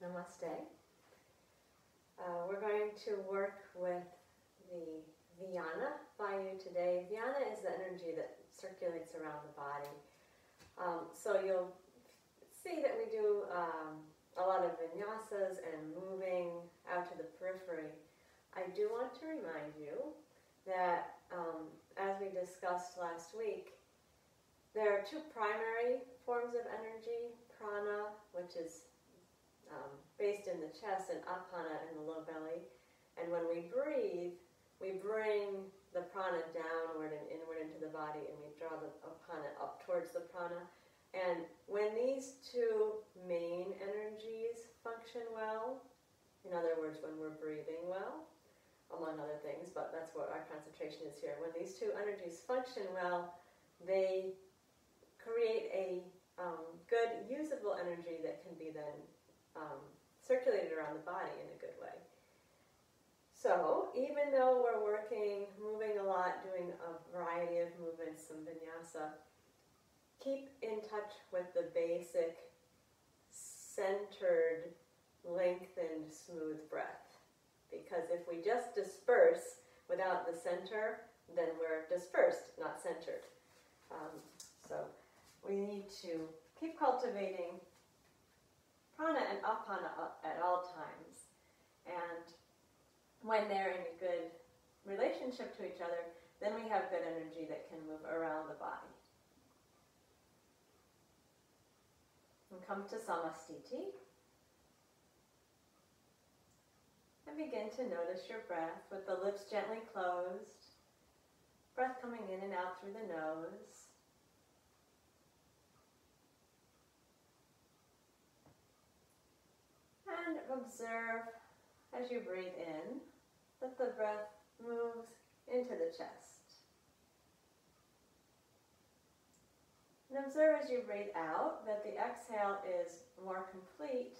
Namaste. We're going to work with the Vyana Vayu today. Vyana is the energy that circulates around the body. So you'll see that we do a lot of Vinyasas and moving out to the periphery. I do want to remind you that, as we discussed last week, there are two primary forms of energy: prana, which is based in the chest, and apana in the low belly. And when we breathe, we bring the prana downward and inward into the body, and we draw the apana up towards the prana. And when these two main energies function well, in other words, when we're breathing well, among other things, but that's what our concentration is here. When these two energies function well, they create a good, usable energy that can be then circulated around the body in a good way. So, even though we're working, moving a lot, doing a variety of movements, some vinyasa, keep in touch with the basic, centered, lengthened, smooth breath. Because if we just disperse without the center, then we're dispersed, not centered. So we need to keep cultivating prana and apana at all times. And when they're in a good relationship to each other, then we have good energy that can move around the body. And come to samastiti. And begin to notice your breath with the lips gently closed. Breath coming in and out through the nose. And observe as you breathe in that the breath moves into the chest. And observe as you breathe out that the exhale is more complete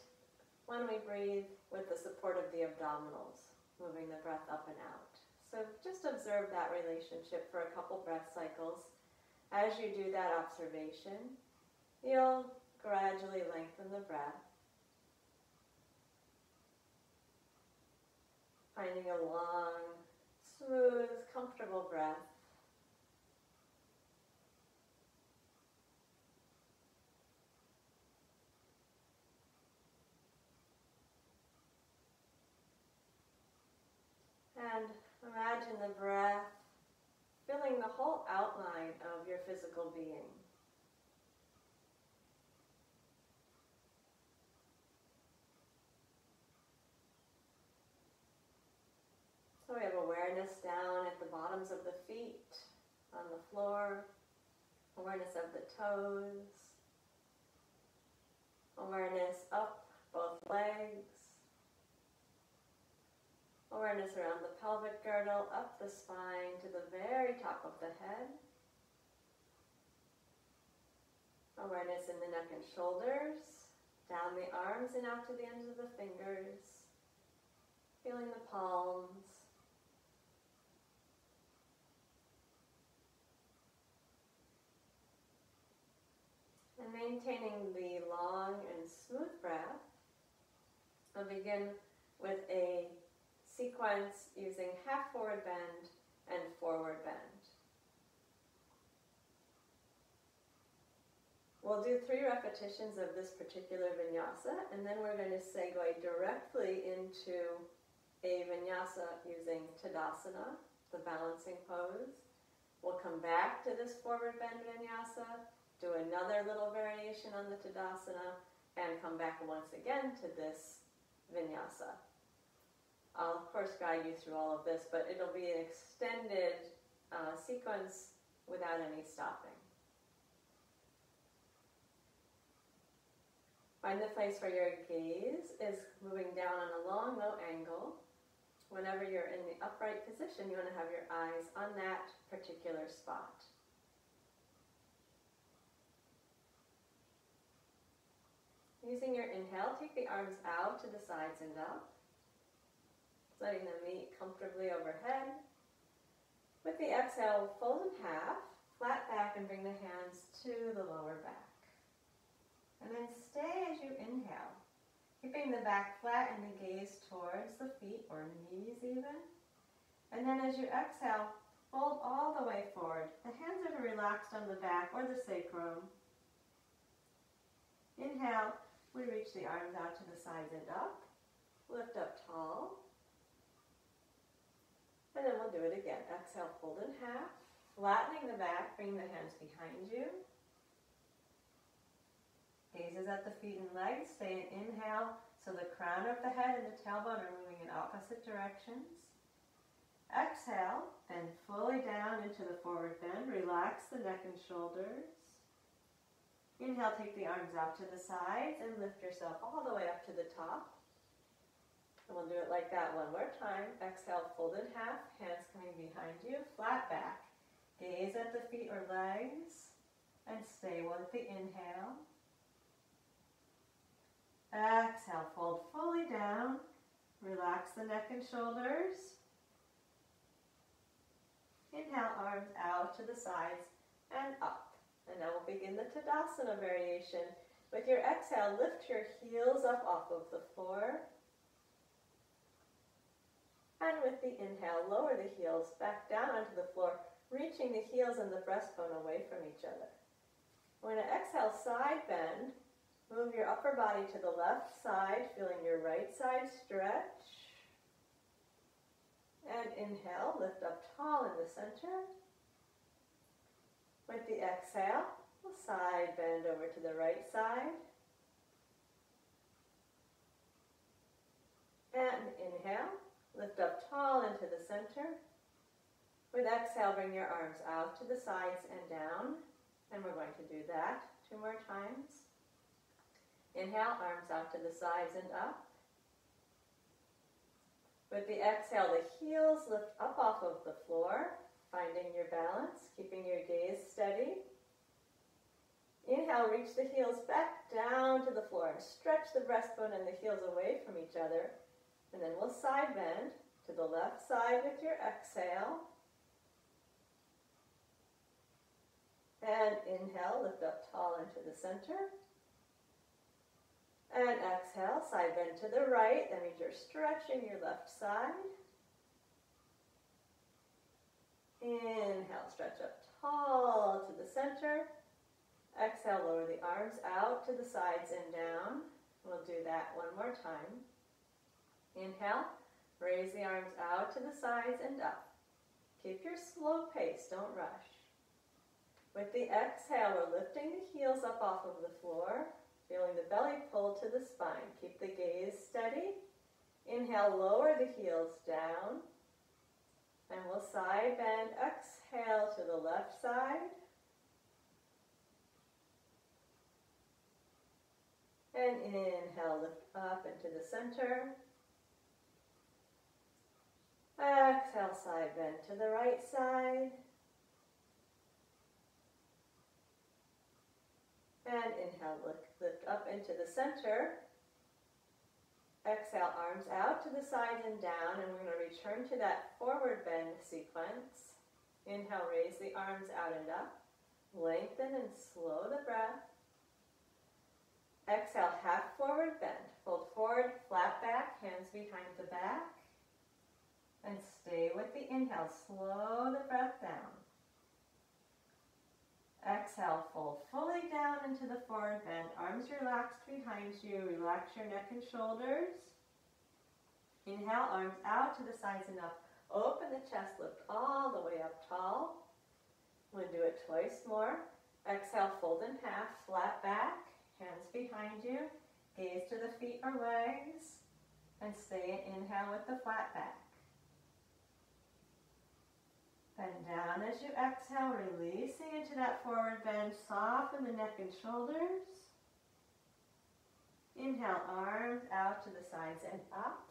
when we breathe with the support of the abdominals, moving the breath up and out. So just observe that relationship for a couple breath cycles. As you do that observation, you'll gradually lengthen the breath, finding a long, smooth, comfortable breath. And imagine the breath filling the whole outline of your physical being. So we have awareness down at the bottoms of the feet, on the floor, awareness of the toes, awareness up both legs, awareness around the pelvic girdle, up the spine to the very top of the head. Awareness in the neck and shoulders, down the arms and out to the ends of the fingers, feeling the palms. And maintaining the long and smooth breath, I'll begin with a sequence using half forward bend and forward bend. We'll do 3 repetitions of this particular vinyasa, and then we're going to segue directly into a vinyasa using Tadasana, the balancing pose. We'll come back to this forward bend vinyasa, do another little variation on the Tadasana, and come back once again to this vinyasa. I'll of course guide you through all of this, but it'll be an extended sequence without any stopping. Find the place where your gaze is moving down on a long, low angle. Whenever you're in the upright position, you want to have your eyes on that particular spot. Using your inhale, take the arms out to the sides and up, letting them meet comfortably overhead. With the exhale, fold in half, flat back, and bring the hands to the lower back. And then stay as you inhale. Keeping the back flat and the gaze towards the feet or knees even. And then as you exhale, fold all the way forward. The hands are relaxed on the back or the sacrum. Inhale, we reach the arms out to the sides and up. Lift up tall. And then we'll do it again. Exhale, fold in half. Flattening the back, bring the hands behind you. Gazes at the feet and legs. Stay in inhale, so the crown of the head and the tailbone are moving in opposite directions. Exhale, bend fully down into the forward bend. Relax the neck and shoulders. Inhale, take the arms out to the sides and lift yourself all the way up to the top. And we'll do it like that one more time. Exhale, fold in half, hands coming behind you, flat back. Gaze at the feet or legs and stay with the inhale. Exhale, fold fully down. Relax the neck and shoulders. Inhale, arms out to the sides and up. And now we'll begin the Tadasana variation. With your exhale, lift your heels up off of the floor. And with the inhale, lower the heels back down onto the floor, reaching the heels and the breastbone away from each other. We're going to exhale, side bend. Move your upper body to the left side, feeling your right side stretch. And inhale, lift up tall in the center. With the exhale, we'll side bend over to the right side. And inhale, lift up tall into the center. With exhale, bring your arms out to the sides and down. And we're going to do that 2 more times. Inhale, arms out to the sides and up. With the exhale, the heels lift up off of the floor, finding your balance, keeping your gaze steady. Inhale, reach the heels back down to the floor and stretch the breastbone and the heels away from each other. And then we'll side bend to the left side with your exhale. And inhale, lift up tall into the center. And exhale, side bend to the right. That means you're stretching your left side. Inhale, stretch up tall to the center. Exhale, lower the arms out to the sides and down. We'll do that 1 more time. Inhale, raise the arms out to the sides and up. Keep your slow pace, don't rush. With the exhale, we're lifting the heels up off of the floor, feeling the belly pull to the spine. Keep the gaze steady. Inhale, lower the heels down. And we'll side bend. Exhale to the left side. And inhale, lift up into the center. Exhale, side bend to the right side. And inhale, lift up into the center. Exhale, arms out to the sides and down, and we're going to return to that forward bend sequence. Inhale, raise the arms out and up. Lengthen and slow the breath. Exhale, half forward bend. Fold forward, flat back, hands behind the back. And stay with the inhale. Slow the breath down. Exhale, fold fully down into the forward bend. Arms relaxed behind you. Relax your neck and shoulders. Inhale, arms out to the sides and up. Open the chest, lift all the way up tall. We'll do it twice more. Exhale, fold in half, flat back. Hands behind you. Gaze to the feet or legs. And stay in inhale with the flat back. Bend down as you exhale, releasing into that forward bend. Soften the neck and shoulders. Inhale, arms out to the sides and up.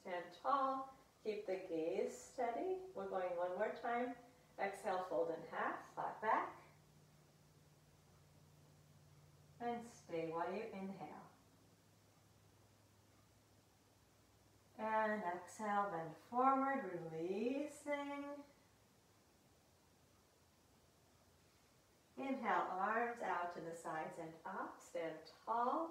Stand tall. Keep the gaze steady. We're going 1 more time. Exhale, fold in half, flat back. And stay while you inhale. And exhale, bend forward, releasing. Inhale, arms out to the sides and up. Stand tall.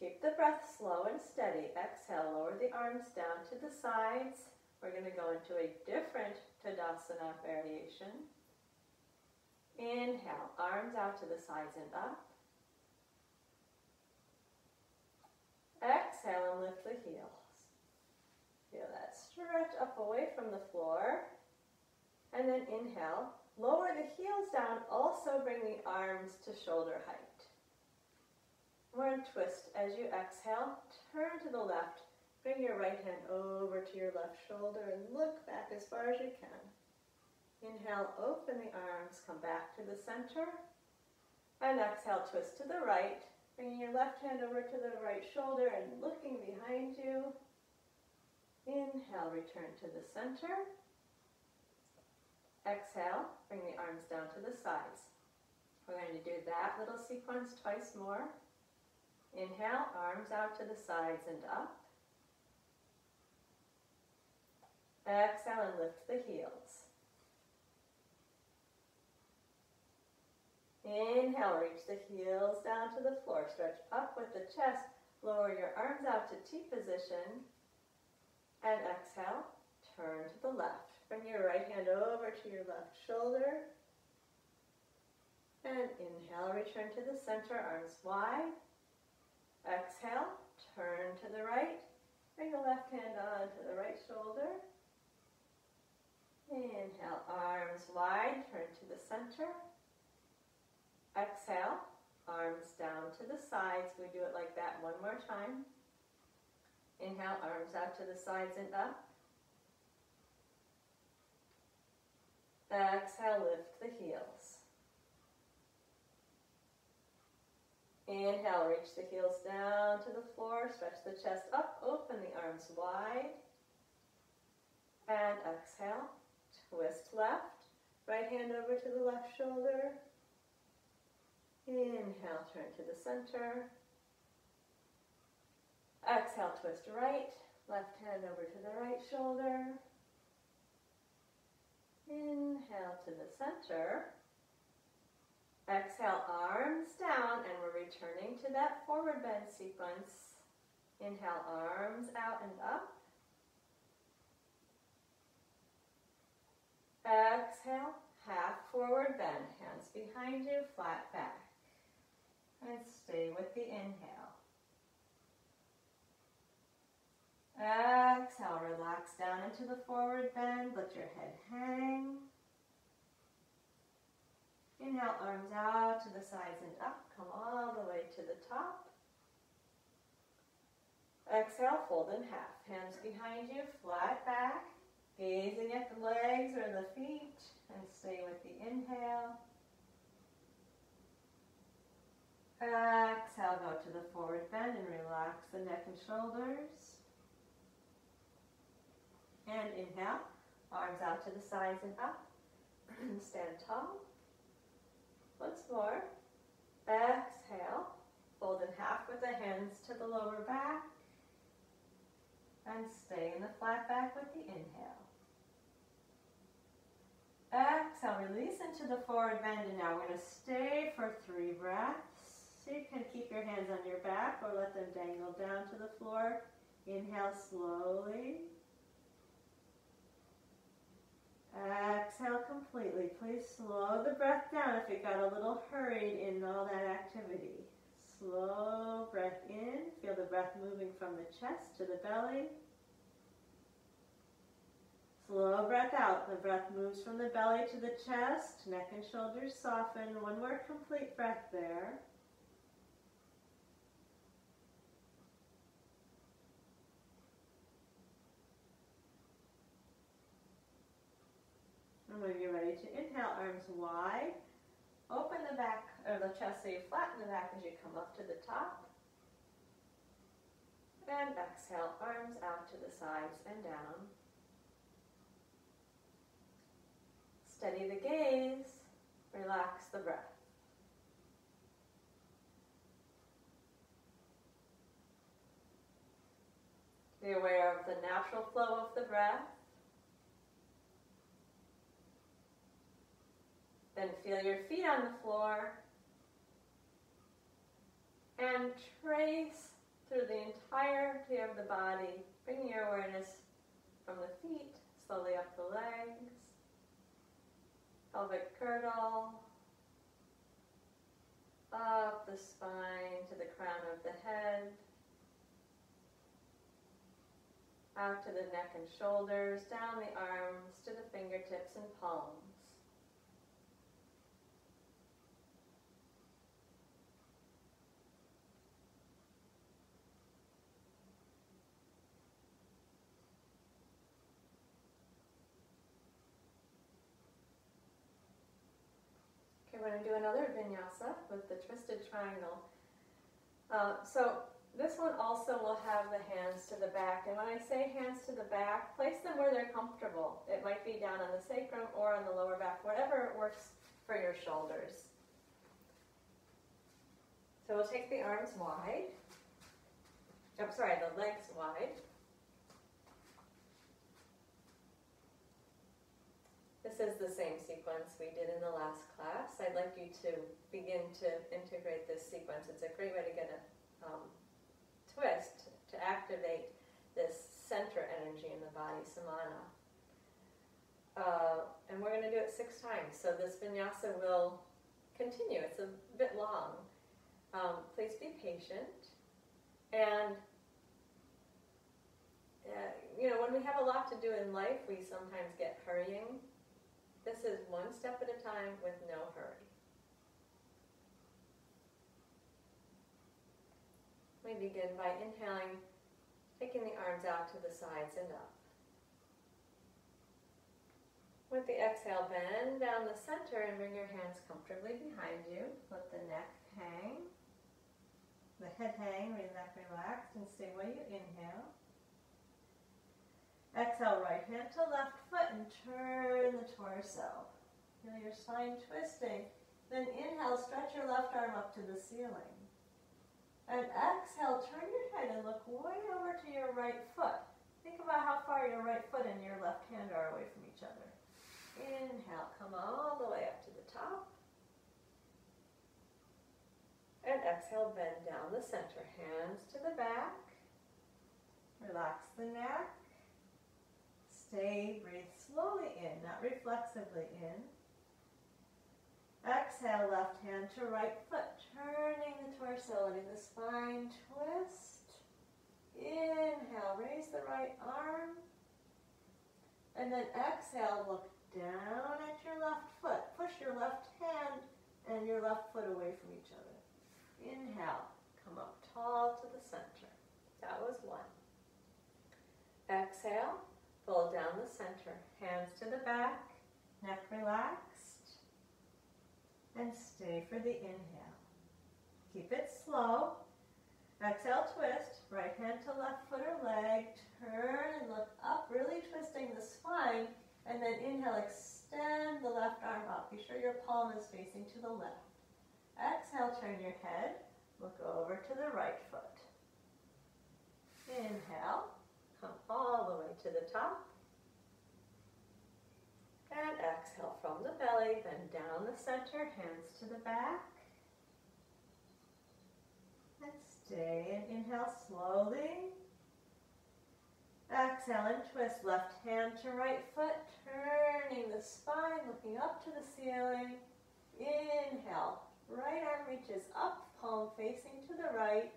Keep the breath slow and steady. Exhale, lower the arms down to the sides. We're going to go into a different Tadasana variation. Inhale, arms out to the sides and up. Exhale and lift the heels. Feel that stretch up away from the floor. And then inhale, lower the heels down. Also bring the arms to shoulder height. We're going to twist as you exhale. Turn to the left. Bring your right hand over to your left shoulder and look back as far as you can. Inhale, open the arms, come back to the center. And exhale, twist to the right. Bringing your left hand over to the right shoulder and looking behind you. Inhale, return to the center. Exhale, bring the arms down to the sides. We're going to do that little sequence twice more. Inhale, arms out to the sides and up. Exhale and lift the heels. Inhale, reach the heels down to the floor. Stretch up with the chest. Lower your arms out to T position. And exhale, turn to the left. Bring your right hand over to your left shoulder. And inhale, return to the center, arms wide. Exhale, turn to the right. Bring the left hand onto the right shoulder. Inhale, arms wide, turn to the center. Exhale, arms down to the sides. We do it like that one more time. Inhale, arms out to the sides and up. Exhale, lift the heels. Inhale, reach the heels down to the floor. Stretch the chest up, open the arms wide. And exhale, twist left. Right hand over to the left shoulder. Inhale, turn to the center. Exhale, twist right. Left hand over to the right shoulder. Inhale to the center. Exhale, arms down, and we're returning to that forward bend sequence. Inhale, arms out and up. Exhale, half forward bend. Hands behind you, flat back. And stay with the inhale. Exhale, relax down into the forward bend. Let your head hang. Inhale, arms out to the sides and up. Come all the way to the top. Exhale, fold in half. Hands behind you, flat back. Gazing at the legs or the feet. And stay with the inhale. Exhale, go to the forward bend and relax the neck and shoulders. And inhale, arms out to the sides and up. Stand tall. Once more. Exhale, fold in half with the hands to the lower back. And stay in the flat back with the inhale. Exhale, release into the forward bend, and now we're going to stay for 3 breaths. So you can keep your hands on your back or let them dangle down to the floor. Inhale slowly. Exhale completely. Please slow the breath down if it got a little hurried in all that activity. Slow breath in. Feel the breath moving from the chest to the belly. Slow breath out. The breath moves from the belly to the chest. Neck and shoulders soften. One more complete breath there. And when you're ready to inhale, arms wide. Open the back or the chest so you flatten the back as you come up to the top. And exhale, arms out to the sides and down. Steady the gaze, relax the breath. Be aware of the natural flow of the breath. Then feel your feet on the floor and trace through the entirety of the body, bringing your awareness from the feet, slowly up the legs, pelvic girdle, up the spine to the crown of the head, out to the neck and shoulders, down the arms to the fingertips and palms. We're going to do another vinyasa with the twisted triangle. So this one also will have the hands to the back. And when I say hands to the back, place them where they're comfortable. It might be down on the sacrum or on the lower back, whatever works for your shoulders. So we'll take the arms wide. The legs wide. This is the same sequence we did in the last class. I'd like you to begin to integrate this sequence. It's a great way to get a twist, to activate this center energy in the body, samana. And we're going to do it 6 times. So this vinyasa will continue. It's a bit long. Please be patient. And when we have a lot to do in life, we sometimes get hurrying. This is one step at a time with no hurry. We begin by inhaling, taking the arms out to the sides and up. With the exhale, bend down the center and bring your hands comfortably behind you. Let the neck hang, the head hang, neck relaxed, and stay while you inhale. Exhale, right hand to left foot and turn the torso. Feel your spine twisting. Then inhale, stretch your left arm up to the ceiling. And exhale, turn your head and look way over to your right foot. Think about how far your right foot and your left hand are away from each other. Inhale, come all the way up to the top. And exhale, bend down the center. Hands to the back. Relax the neck. Stay, breathe slowly in, not reflexively in. Exhale, left hand to right foot, turning the torso, letting the spine twist. Inhale, raise the right arm. And then exhale, look down at your left foot. Push your left hand and your left foot away from each other. Inhale, come up tall to the center. That was 1. Exhale. Pull down the center, hands to the back, neck relaxed, and stay for the inhale. Keep it slow. Exhale, twist, right hand to left foot or leg, turn and look up, really twisting the spine, and then inhale, extend the left arm up. Be sure your palm is facing to the left. Exhale, turn your head, look over to the right foot. Inhale. Come all the way to the top. And exhale from the belly, bend down the center, hands to the back. And stay and inhale slowly. Exhale and twist left hand to right foot, turning the spine, looking up to the ceiling. Inhale, right arm reaches up, palm facing to the right.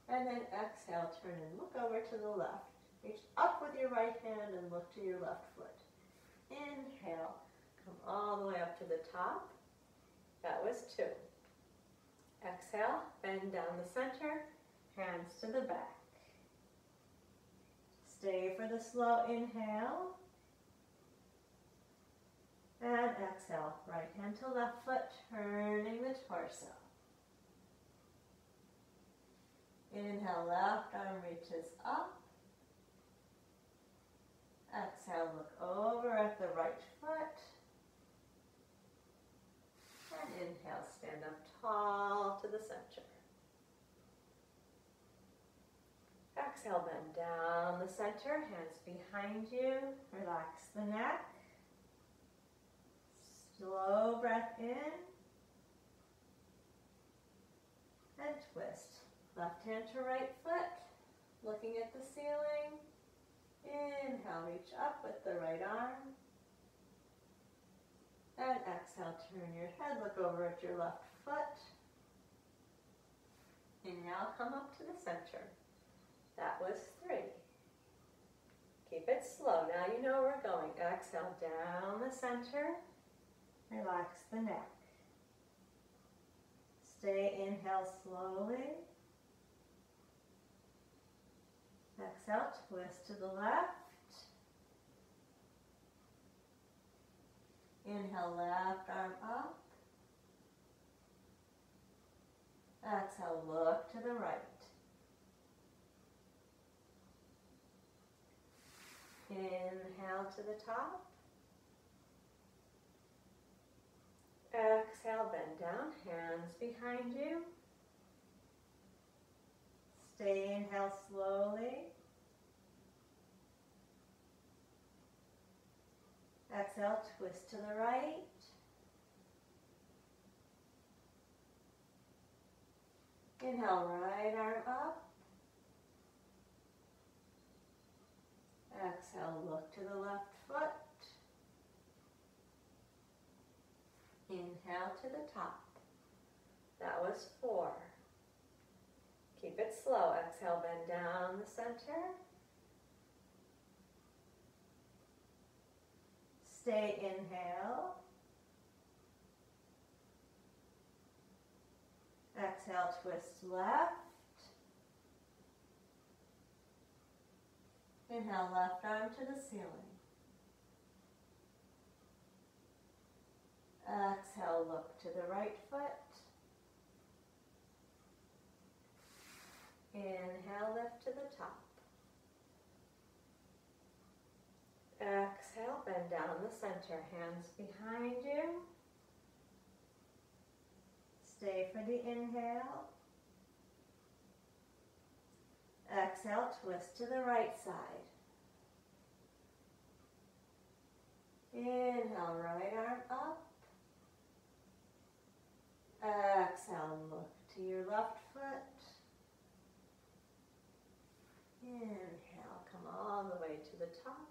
And then exhale, turn and look over to the left. Reach up with your right hand and look to your left foot. Inhale, come all the way up to the top. That was 2. Exhale, bend down the center, hands to the back. Stay for the slow inhale. And exhale, right hand to left foot, turning the torso. Inhale, left arm reaches up. Exhale, look over at the right foot. And inhale, stand up tall to the center. Exhale, bend down the center, hands behind you. Relax the neck. Slow breath in. And twist. Left hand to right foot, looking at the ceiling. Inhale, reach up with the right arm. And exhale, turn your head, look over at your left foot. Inhale, come up to the center. That was 3. Keep it slow. Now you know where we're going. Exhale, down the center. Relax the neck. Stay, inhale slowly. Exhale, twist to the left. Inhale, left arm up. Exhale, look to the right. Inhale to the top. Exhale, bend down, hands behind you. Stay, inhale slowly. Exhale, twist to the right. Inhale, right arm up. Exhale, look to the left foot. Inhale to the top. That was 4. Keep it slow. Exhale, bend down the center. Stay, inhale. Exhale, twist left. Inhale, left arm to the ceiling. Exhale, look to the right foot. Inhale, lift to the top. Exhale, bend down the center, hands behind you. Stay for the inhale. Exhale, twist to the right side. Inhale, right arm up. Exhale, look to your left foot. Inhale, come all the way to the top.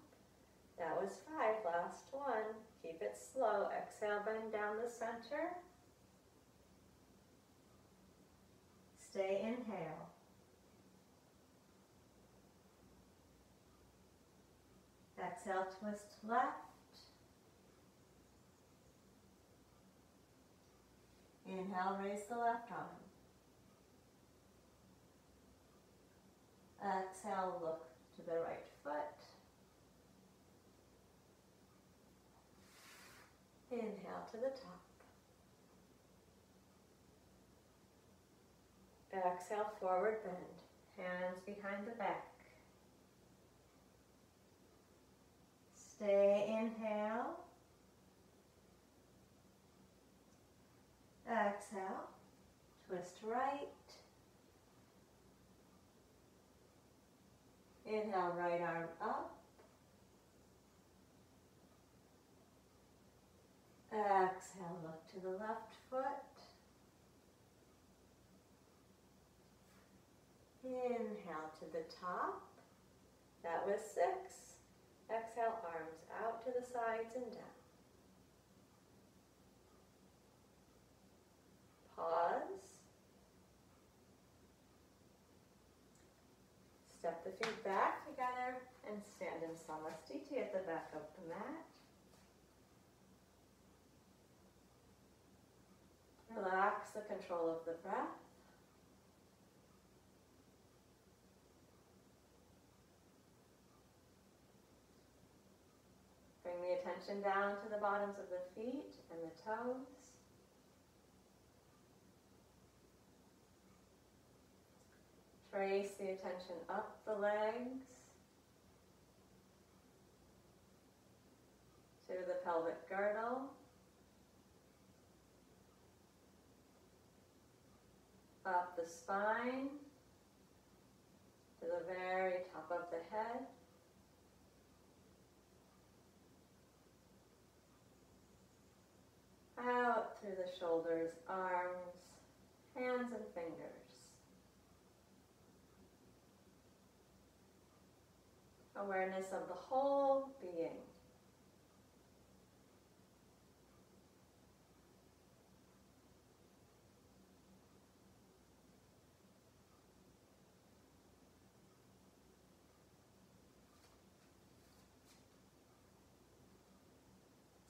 That was 5, last one. Keep it slow. Exhale, bend down the center. Stay, inhale. Exhale, twist left. Inhale, raise the left arm. Exhale, look to the right foot. Inhale to the top. Exhale, forward bend. Hands behind the back. Stay, inhale. Exhale, twist right. Inhale, right arm up. Exhale, look to the left foot. Inhale to the top. That was 6. Exhale, arms out to the sides and down. Pause. Step the feet back together and stand in Samastiti at the back of the mat. Relax the control of the breath. Bring the attention down to the bottoms of the feet and the toes. Trace the attention up the legs to the pelvic girdle, up the spine to the very top of the head. Out through the shoulders, arms, hands and fingers. awareness of the whole being.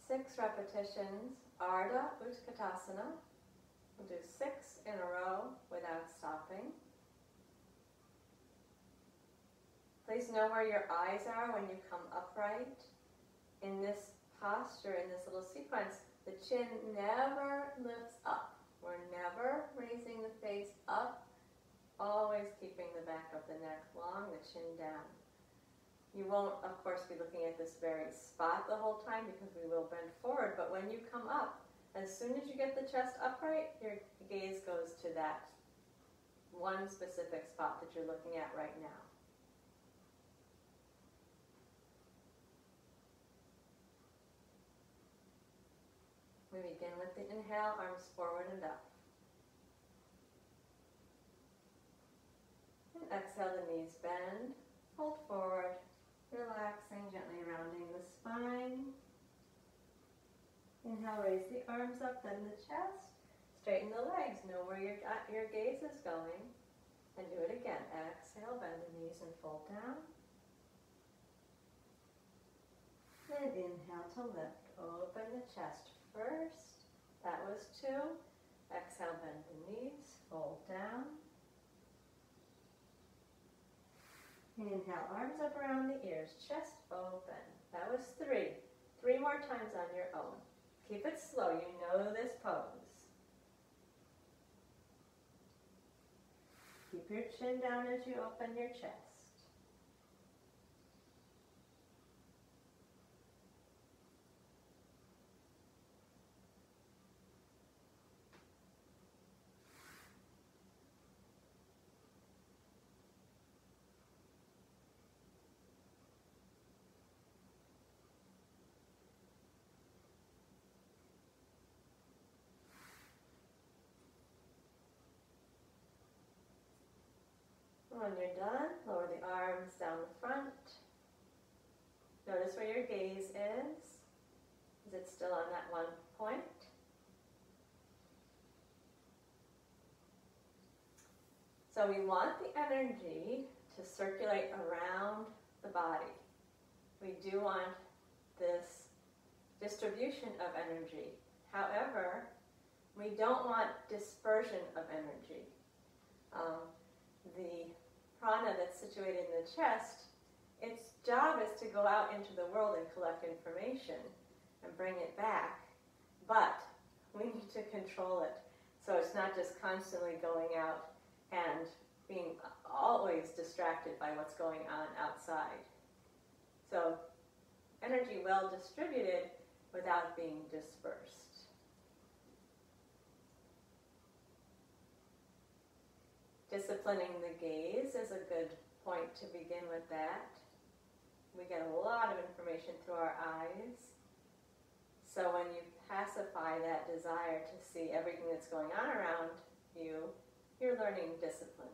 Six repetitions, Ardha Utkatasana. We'll do 6 in a row without stopping. Please know where your eyes are when you come upright. In this posture, in this little sequence, the chin never lifts up. We're never raising the face up, always keeping the back of the neck long, the chin down. You won't, of course, be looking at this very spot the whole time because we will bend forward, but when you come up, as soon as you get the chest upright, your gaze goes to that one specific spot that you're looking at right now. We begin with the inhale, arms forward and up. And exhale, the knees bend, fold forward, relaxing, gently rounding the spine. Inhale, raise the arms up, then the chest. Straighten the legs, know where your gaze is going. And do it again. Exhale, bend the knees and fold down. And inhale to lift. Open the chest first. That was 2. Exhale, bend the knees, fold down. Inhale, arms up around the ears, chest open. That was 3. 3 more times on your own. Keep it slow, you know this pose. Keep your chin down as you open your chest. When you're done, lower the arms down the front. Notice where your gaze is. Is it still on that one point? So we want the energy to circulate around the body. We do want this distribution of energy. However, we don't want dispersion of energy. The prana that's situated in the chest, its job is to go out into the world and collect information and bring it back, but we need to control it so it's not just constantly going out and being always distracted by what's going on outside. So energy well distributed without being dispersed. Disciplining the gaze is a good point to begin with that. We get a lot of information through our eyes. So when you pacify that desire to see everything that's going on around you, you're learning discipline.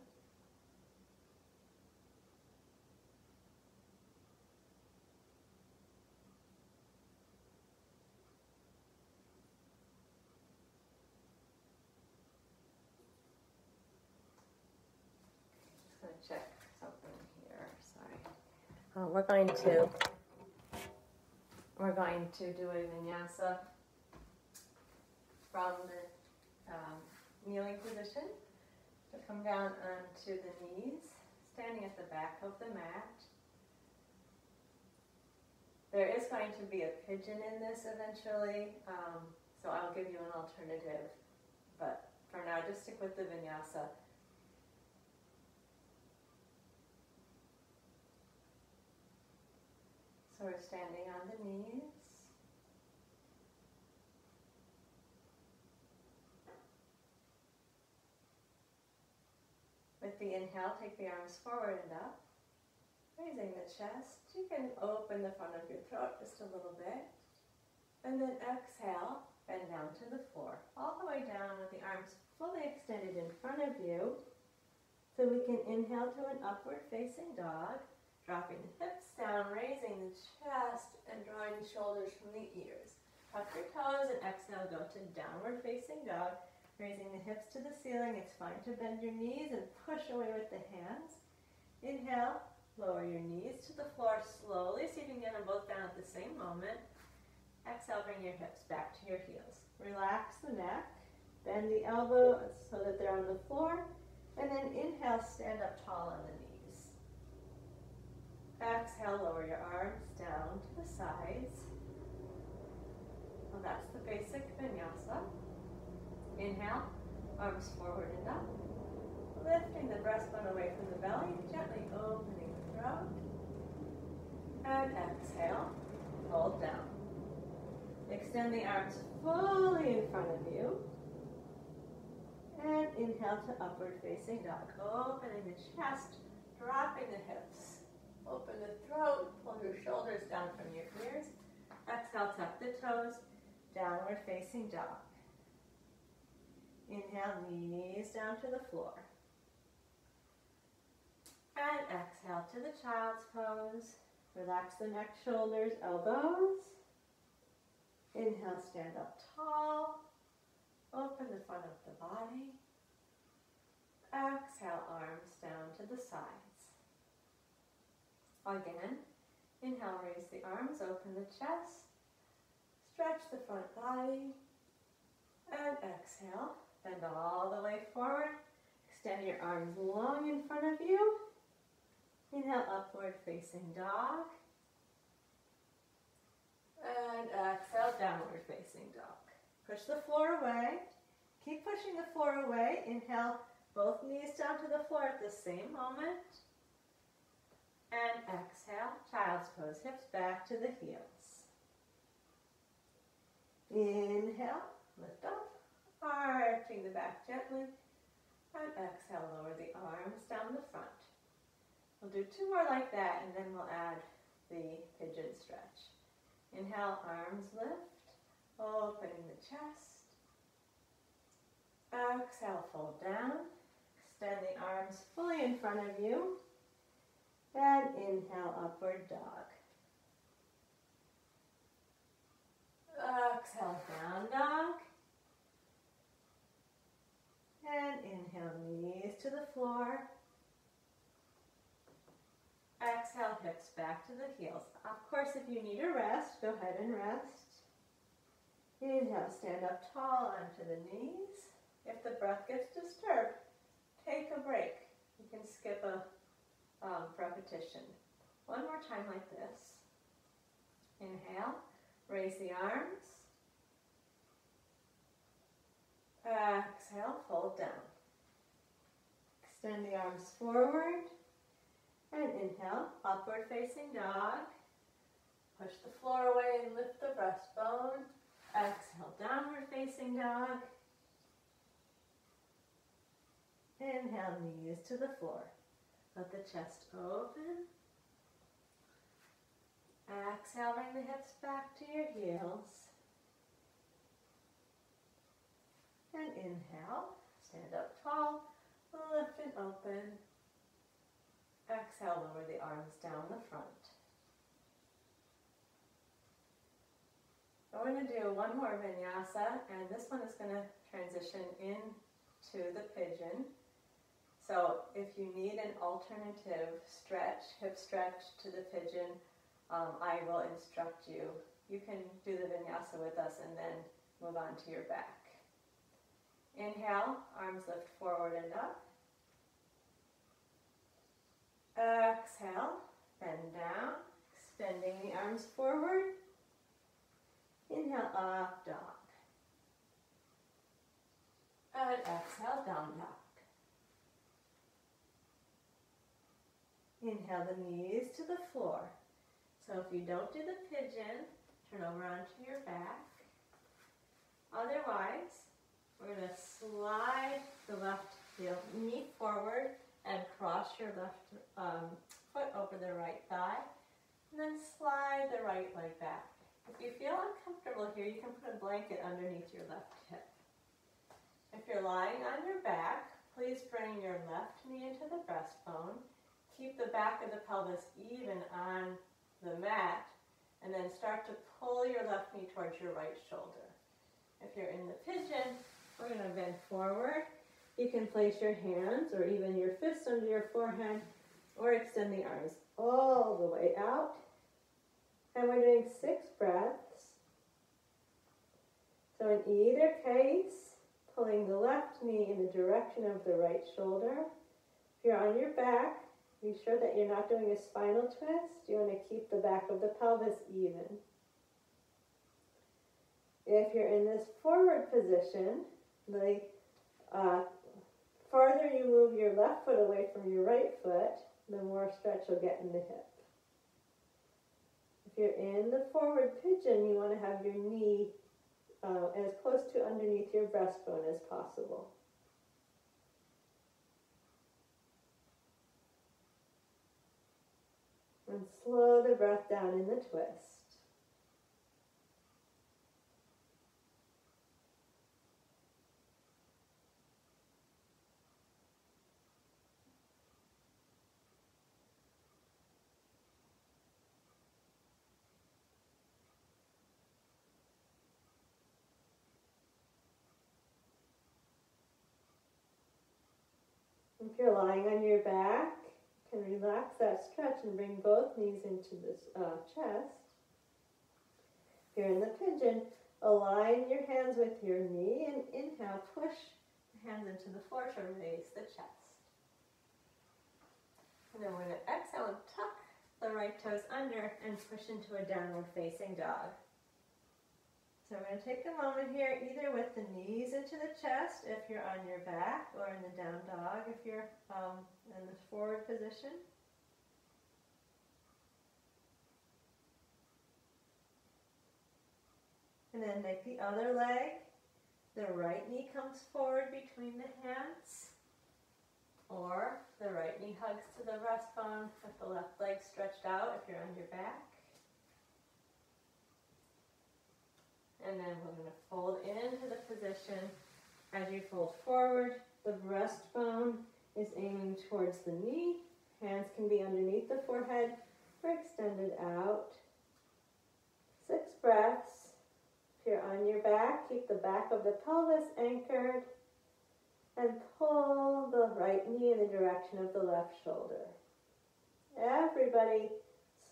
Check something here. Sorry. We're going to do a vinyasa from the kneeling position. So come down onto the knees, standing at the back of the mat. There is going to be a pigeon in this eventually, so I'll give you an alternative. But for now, just stick with the vinyasa. So we're standing on the knees. With the inhale, take the arms forward and up, raising the chest. You can open the front of your throat just a little bit. And then exhale, bend down to the floor. All the way down with the arms fully extended in front of you. So we can inhale to an upward facing dog. Dropping the hips down, raising the chest, and drawing the shoulders from the ears. Tuck your toes and exhale, go to downward facing dog. Raising the hips to the ceiling. It's fine to bend your knees and push away with the hands. Inhale, lower your knees to the floor slowly so you can get them both down at the same moment. Exhale, bring your hips back to your heels. Relax the neck. Bend the elbows so that they're on the floor. And then inhale, stand up tall on the knees. Exhale, lower your arms down to the sides. Well, that's the basic vinyasa. Inhale, arms forward and up. Lifting the breastbone away from the belly, gently opening the throat. And exhale, hold down. Extend the arms fully in front of you. And inhale to upward facing dog. Opening the chest, dropping the hips. Open the throat, pull your shoulders down from your ears. Exhale, tuck the toes, downward facing dog. Inhale, knees down to the floor. And exhale to the child's pose. Relax the neck, shoulders, elbows. Inhale, stand up tall. Open the front of the body. Exhale, arms down to the sides. Again, inhale, raise the arms, open the chest. Stretch the front body. And exhale, bend all the way forward. Extend your arms long in front of you. Inhale, upward facing dog. And exhale, downward facing dog. Push the floor away. Keep pushing the floor away. Inhale, both knees down to the floor at the same moment. And exhale, child's pose, hips back to the heels. Inhale, lift up, arching the back gently. And exhale, lower the arms down the front. We'll do two more like that, and then we'll add the pigeon stretch. Inhale, arms lift, opening the chest. Exhale, fold down. Extend the arms fully in front of you. And inhale, upward dog. Exhale, down dog. And inhale, knees to the floor. Exhale, hips back to the heels. Of course, if you need a rest, go ahead and rest. Inhale, stand up tall onto the knees. If the breath gets disturbed, take a break. You can skip a repetition. One more time like this. Inhale, raise the arms. Exhale, fold down. Extend the arms forward. And inhale, upward facing dog. Push the floor away and lift the breastbone. Exhale, downward facing dog. Inhale, knees to the floor. Let the chest open. Exhale, bring the hips back to your heels. And inhale, stand up tall, lift and open. Exhale, lower the arms down the front. We're going to do one more vinyasa, and this one is going to transition into the pigeon. So if you need an alternative stretch, hip stretch to the pigeon, I will instruct you. You can do the vinyasa with us and then move on to your back. Inhale, arms lift forward and up. Exhale, bend down, extending the arms forward. Inhale, up dog. And exhale, down dog. Inhale the knees to the floor. So if you don't do the pigeon, turn over onto your back. Otherwise, we're going to slide the left knee forward and cross your left foot over the right thigh. And then slide the right leg back. If you feel uncomfortable here, you can put a blanket underneath your left hip. If you're lying on your back, please bring your left knee into the breastbone. keep the back of the pelvis even on the mat, and then start to pull your left knee towards your right shoulder. If you're in the pigeon, we're going to bend forward. You can place your hands or even your fists under your forehead, or extend the arms all the way out. And we're doing 6 breaths. So in either case, pulling the left knee in the direction of the right shoulder. If you're on your back, be sure that you're not doing a spinal twist. You want to keep the back of the pelvis even. If you're in this forward position, the farther you move your left foot away from your right foot, the more stretch you'll get in the hip. If you're in the forward pigeon, you want to have your knee as close to underneath your breastbone as possible. And slow the breath down in the twist. If you're lying on your back, you can relax that stretch and bring both knees into the chest. If you're in the pigeon, align your hands with your knee and inhale, push the hands into the floor to raise the chest. And then we're going to exhale and tuck the right toes under and push into a downward facing dog. So we're going to take a moment here, either with the knees into the chest if you're on your back, or in the down dog if you're in the forward position. And then make the other leg. The right knee comes forward between the hands, or the right knee hugs to the breastbone with the left leg stretched out if you're on your back. And then we're going to fold into the position. As you fold forward, the breastbone is aiming towards the knee. Hands can be underneath the forehead or extended out. 6 breaths. If you're on your back, keep the back of the pelvis anchored and pull the right knee in the direction of the left shoulder. Everybody,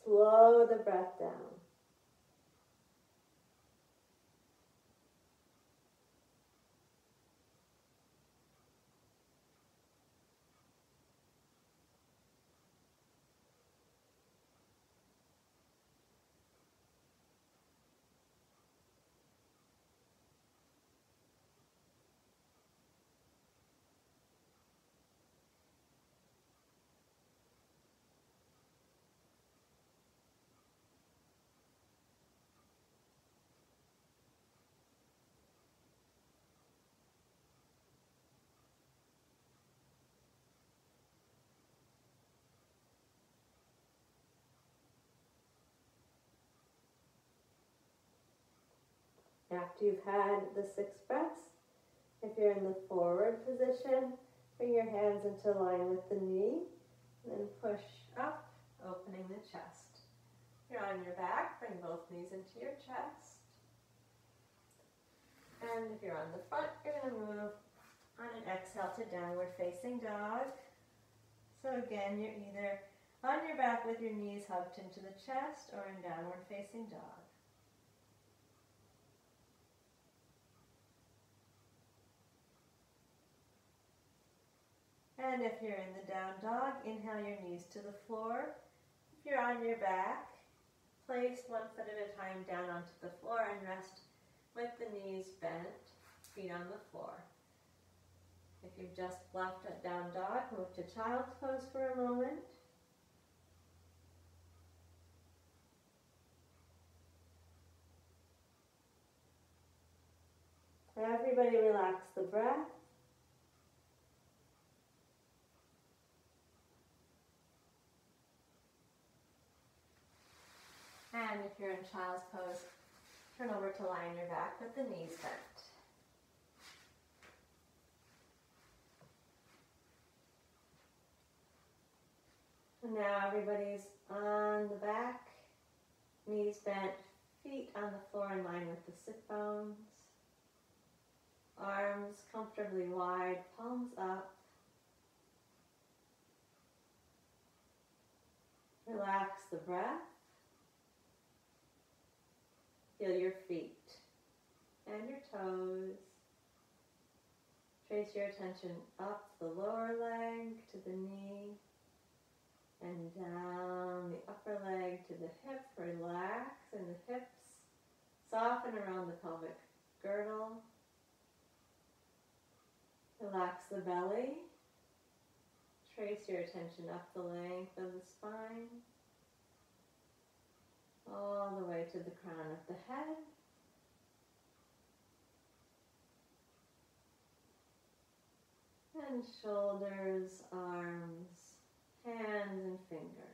slow the breath down. After you've had the 6 breaths, if you're in the forward position, bring your hands into line with the knee, and then push up, opening the chest. If you're on your back, bring both knees into your chest. And if you're on the front, you're going to move on an exhale to downward facing dog. So again, you're either on your back with your knees hugged into the chest, or in downward facing dog. And if you're in the down dog, inhale your knees to the floor. If you're on your back, place one foot at a time down onto the floor and rest with the knees bent, feet on the floor. If you've just left a down dog, move to child's pose for a moment. Everybody relax the breath. And if you're in child's pose, turn over to lie on your back with the knees bent. And now everybody's on the back, knees bent, feet on the floor in line with the sit bones. Arms comfortably wide, palms up. Relax the breath. Feel your feet and your toes. Trace your attention up the lower leg to the knee and down the upper leg to the hip. Relax in the hips. Soften around the pelvic girdle. Relax the belly. Trace your attention up the length of the spine, all the way to the crown of the head. And shoulders, arms, hands, and fingers.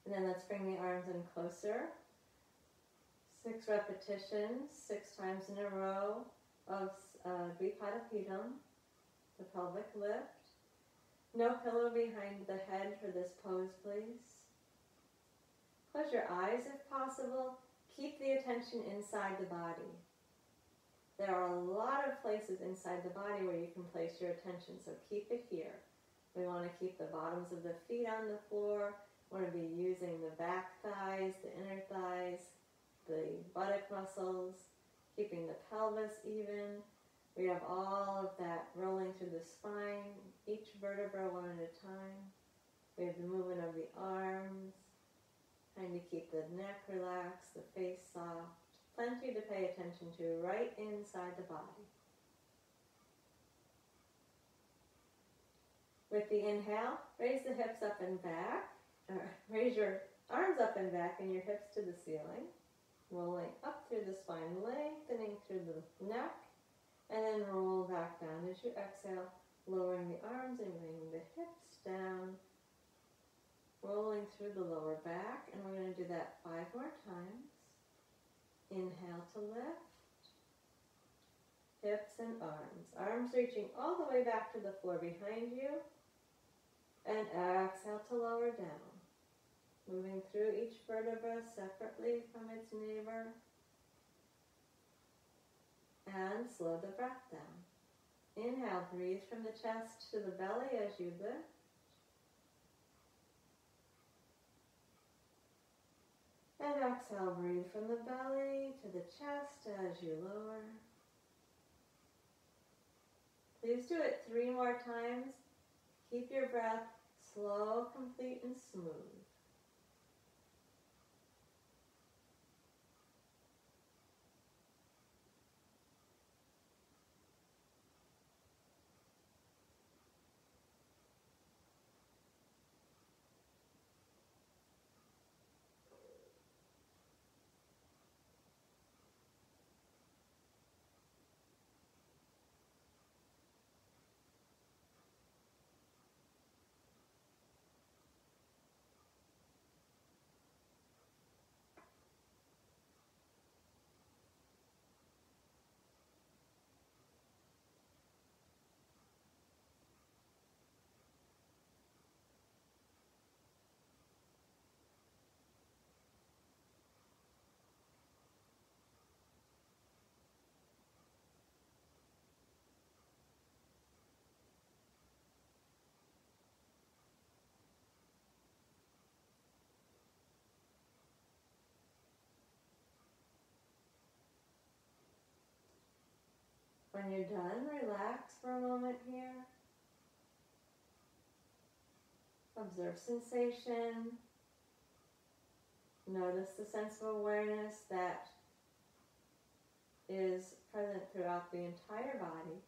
And then let's bring the arms in closer. 6 repetitions, 6 times in a row of Dvipadapidam, the pelvic lift. No pillow behind the head for this pose, please. Close your eyes if possible. Keep the attention inside the body. There are a lot of places inside the body where you can place your attention, so keep it here. We want to keep the bottoms of the feet on the floor. We want to be using the back thighs, the inner thighs, the buttock muscles, keeping the pelvis even. We have all of that rolling through the spine, each vertebra one at a time. We have the movement of the arms, trying to keep the neck relaxed, the face soft. Plenty to pay attention to right inside the body. With the inhale, raise the hips up and back. Raise your arms up and back and your hips to the ceiling. Rolling up through the spine, lengthening through the neck. And then roll back down as you exhale, lowering the arms and bringing the hips down. Rolling through the lower back. And we're going to do that 5 more times. Inhale to lift. Hips and arms. Arms reaching all the way back to the floor behind you. And exhale to lower down. Moving through each vertebra separately from its neighbor. And slow the breath down. Inhale, breathe from the chest to the belly as you lift. And exhale, breathe from the belly to the chest as you lower. Please do it 3 more times. Keep your breath slow, complete, and smooth. When you're done, relax for a moment here. Observe sensation. Notice the sense of awareness that is present throughout the entire body.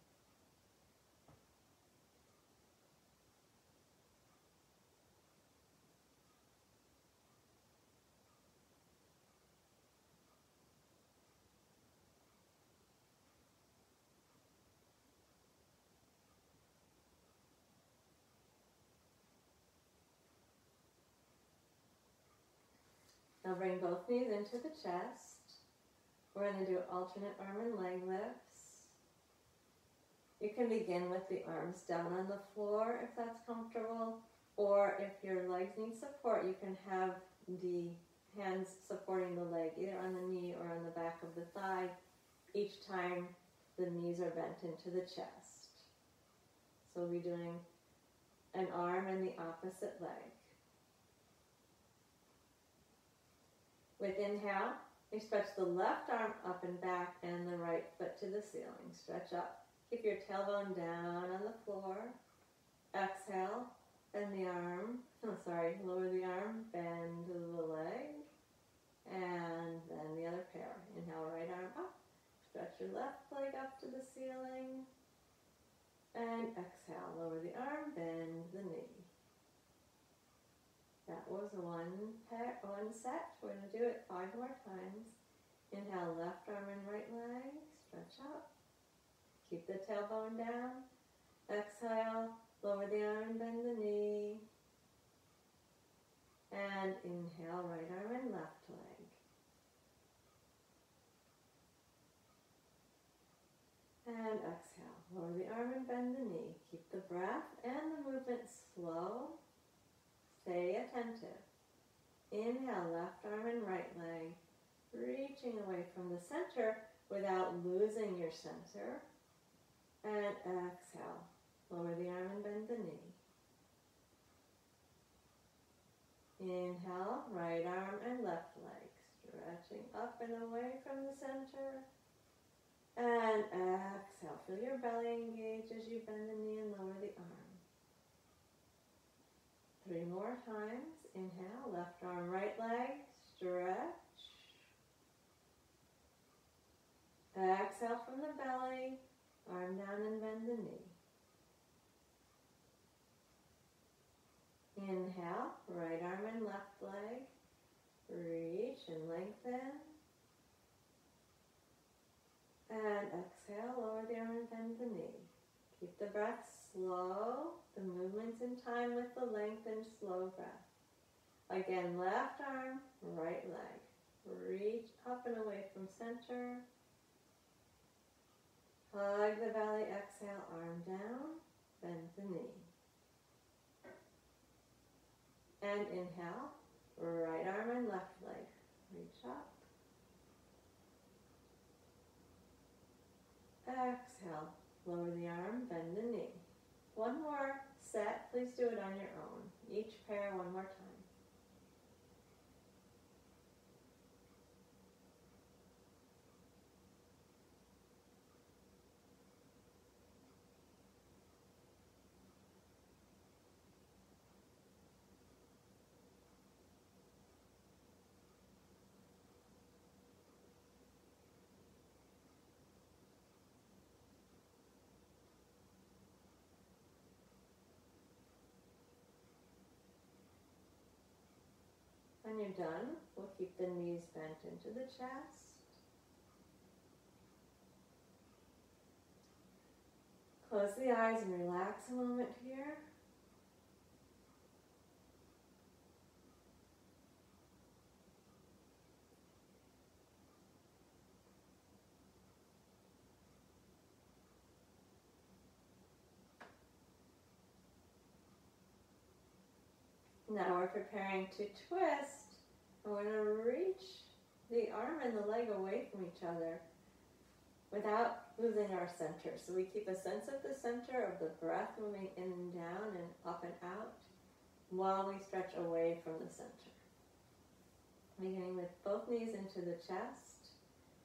Now bring both knees into the chest. We're going to do alternate arm and leg lifts. You can begin with the arms down on the floor if that's comfortable, or if your legs need support, you can have the hands supporting the leg either on the knee or on the back of the thigh each time the knees are bent into the chest. So we'll be doing an arm and the opposite leg. With inhale, you stretch the left arm up and back and the right foot to the ceiling. Stretch up. Keep your tailbone down on the floor. Exhale, bend the arm. Lower the arm, bend the leg, and then the other pair. Inhale, right arm up. Stretch your left leg up to the ceiling. And exhale, lower the arm, bend the knee. That was one set. We're going to do it 5 more times. Inhale, left arm and right leg. Stretch up. Keep the tailbone down. Exhale, lower the arm, bend the knee. And inhale, right arm and left leg. And exhale, lower the arm and bend the knee. Keep the breath and the movement slow. Stay attentive. Inhale, left arm and right leg, reaching away from the center without losing your center. And exhale, lower the arm and bend the knee. Inhale, right arm and left leg, stretching up and away from the center. And exhale, feel your belly engage as you bend the knee and lower the arm. 3 more times. Inhale, left arm, right leg, stretch. Exhale from the belly, arm down and bend the knee. Inhale, right arm and left leg, reach and lengthen. And exhale, lower the arm and bend the knee. Keep the breath slow, the movements in time with the lengthened slow breath. Again, left arm, right leg. Reach up and away from center. Hug the belly, exhale, arm down, bend the knee. And inhale, right arm and left leg. Reach up. Exhale, lower the arm, bend the knee. 1 more set. Please do it on your own. Each pair 1 more time. When you're done, we'll keep the knees bent into the chest. Close the eyes and relax a moment here. Now we're preparing to twist. We're going to reach the arm and the leg away from each other without losing our center. So we keep a sense of the center of the breath moving in and down and up and out while we stretch away from the center. Beginning with both knees into the chest.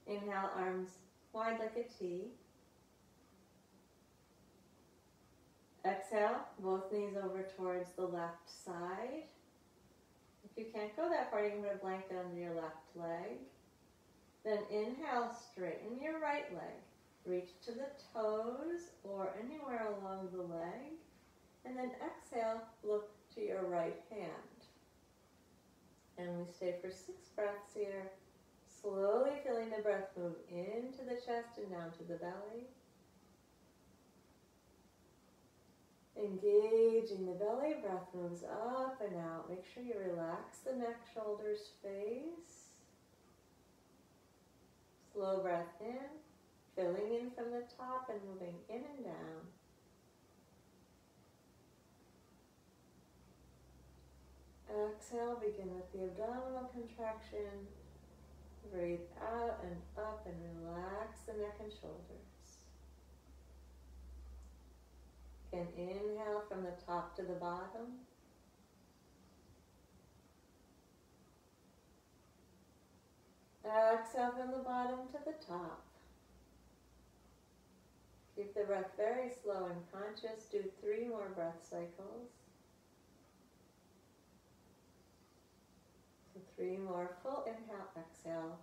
Inhale, arms wide like a T. Exhale, both knees over towards the left side. If you can't go that far, you can put a blanket under your left leg. Then inhale, straighten your right leg. Reach to the toes or anywhere along the leg. And then exhale, look to your right hand. And we stay for 6 breaths here. Slowly feeling the breath move into the chest and down to the belly. Engaging the belly, breath moves up and out. Make sure you relax the neck, shoulders, face. Slow breath in, filling in from the top and moving in and down. Exhale, begin with the abdominal contraction. Breathe out and up and relax the neck and shoulders. Again, inhale from the top to the bottom. Exhale from the bottom to the top. Keep the breath very slow and conscious. Do 3 more breath cycles. So 3 more full inhale, exhale.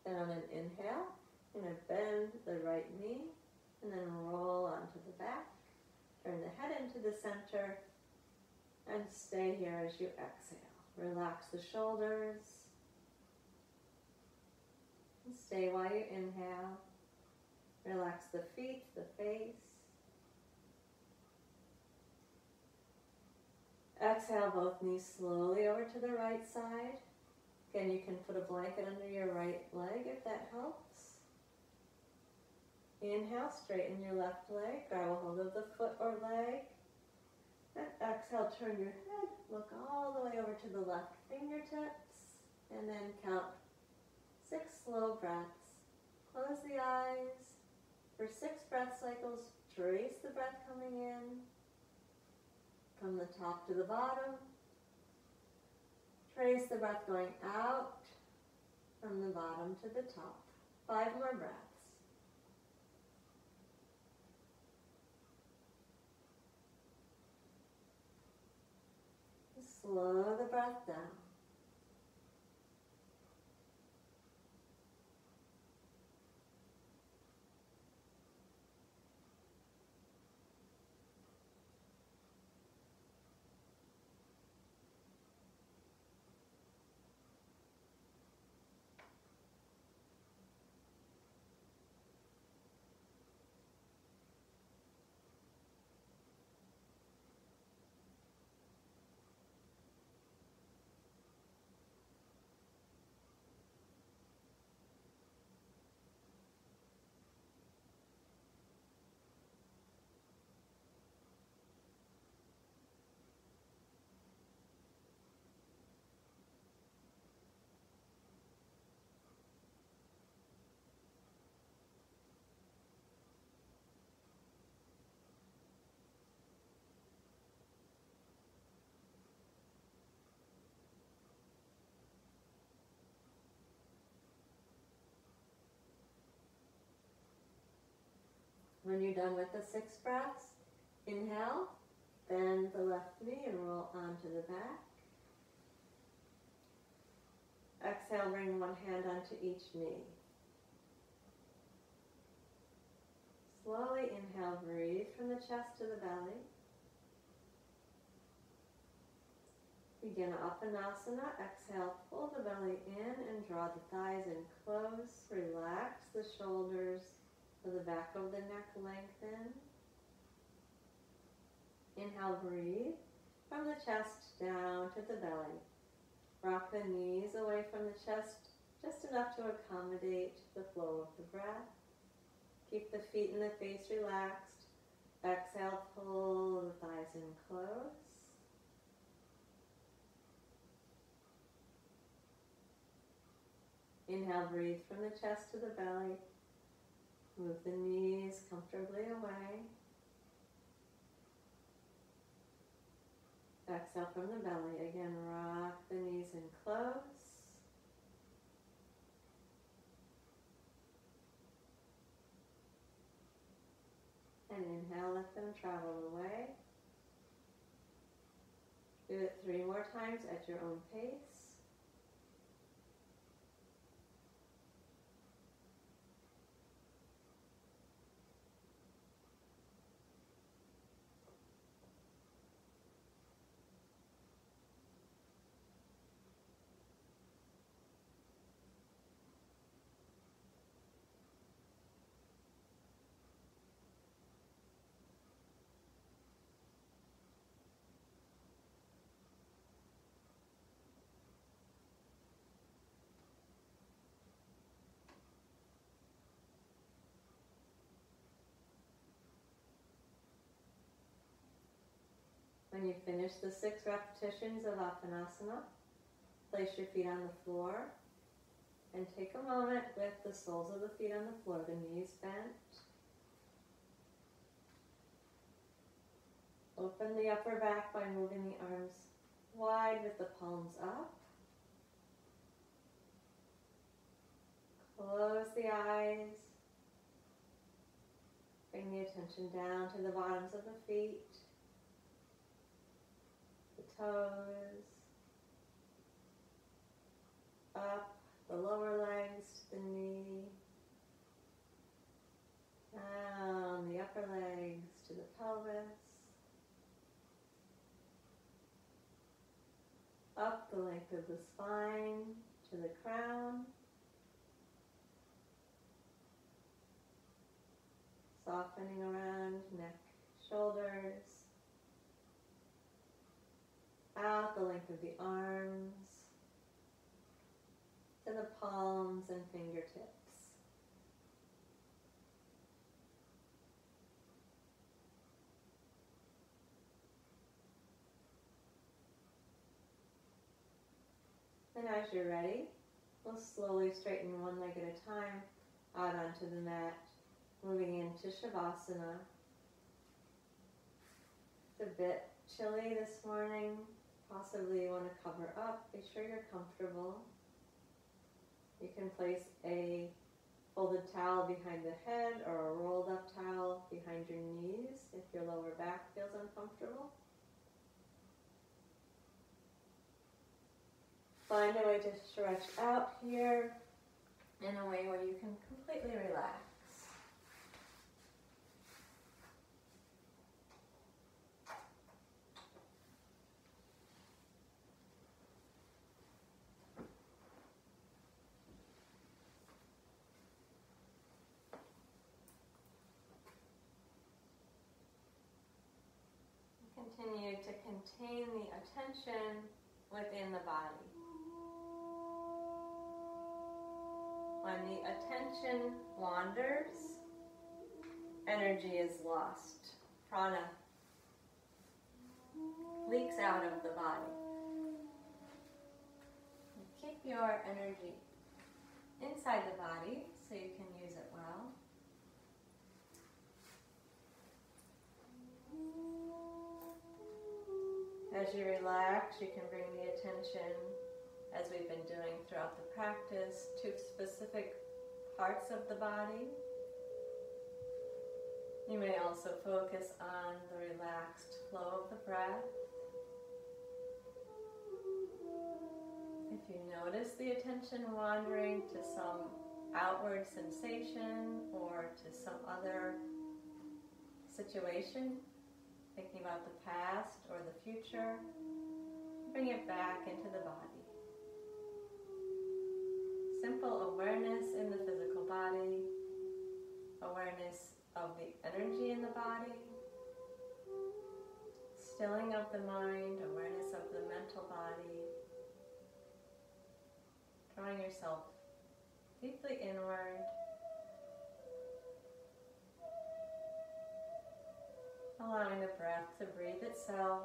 And on an inhale, you're going to bend the right knee and then roll onto the back. Turn the head into the center and stay here as you exhale. Relax the shoulders. And stay while you inhale. Relax the feet, the face. Exhale, both knees slowly over to the right side. Again, you can put a blanket under your right leg if that helps. Inhale, straighten your left leg, grab a hold of the foot or leg. And exhale, turn your head, look all the way over to the left fingertips, and then count 6 slow breaths. Close the eyes. For 6 breath cycles, trace the breath coming in from the top to the bottom. Trace the breath going out from the bottom to the top. 5 more breaths. Slow the breath down. When you're done with the 6 breaths, inhale, bend the left knee and roll onto the back. Exhale, bring one hand onto each knee. Slowly inhale, breathe from the chest to the belly. Begin Apanasana. Exhale, pull the belly in and draw the thighs in close. Relax the shoulders. So the back of the neck lengthen. Inhale, breathe from the chest down to the belly. Rock the knees away from the chest just enough to accommodate the flow of the breath. Keep the feet and the face relaxed. Exhale, pull the thighs in close. Inhale, breathe from the chest to the belly. Move the knees comfortably away. Exhale from the belly. Again, rock the knees in close. And inhale, let them travel away. Do it 3 more times at your own pace. When you finish the 6 repetitions of Apanasana, place your feet on the floor and take a moment with the soles of the feet on the floor, the knees bent. Open the upper back by moving the arms wide with the palms up. Close the eyes. Bring the attention down to the bottoms of the feet, the toes, up the lower legs to the knee, down the upper legs to the pelvis, up the length of the spine to the crown, softening around neck, shoulders, out the length of the arms, to the palms and fingertips. And as you're ready, we'll slowly straighten one leg at a time out onto the mat, moving into Shavasana. It's a bit chilly this morning. Possibly you want to cover up. Be sure you're comfortable. You can place a folded towel behind the head or a rolled up towel behind your knees if your lower back feels uncomfortable. Find a way to stretch out here in a way where you can completely relax. Continue to contain the attention within the body. When the attention wanders, energy is lost. Prana leaks out of the body. Keep your energy inside the body so you can use it well. As you relax, you can bring the attention, as we've been doing throughout the practice, to specific parts of the body. You may also focus on the relaxed flow of the breath. If you notice the attention wandering to some outward sensation or to some other situation, thinking about the past or the future, bring it back into the body. Simple awareness in the physical body, awareness of the energy in the body, stilling of the mind, awareness of the mental body, drawing yourself deeply inward, allowing the breath to breathe itself.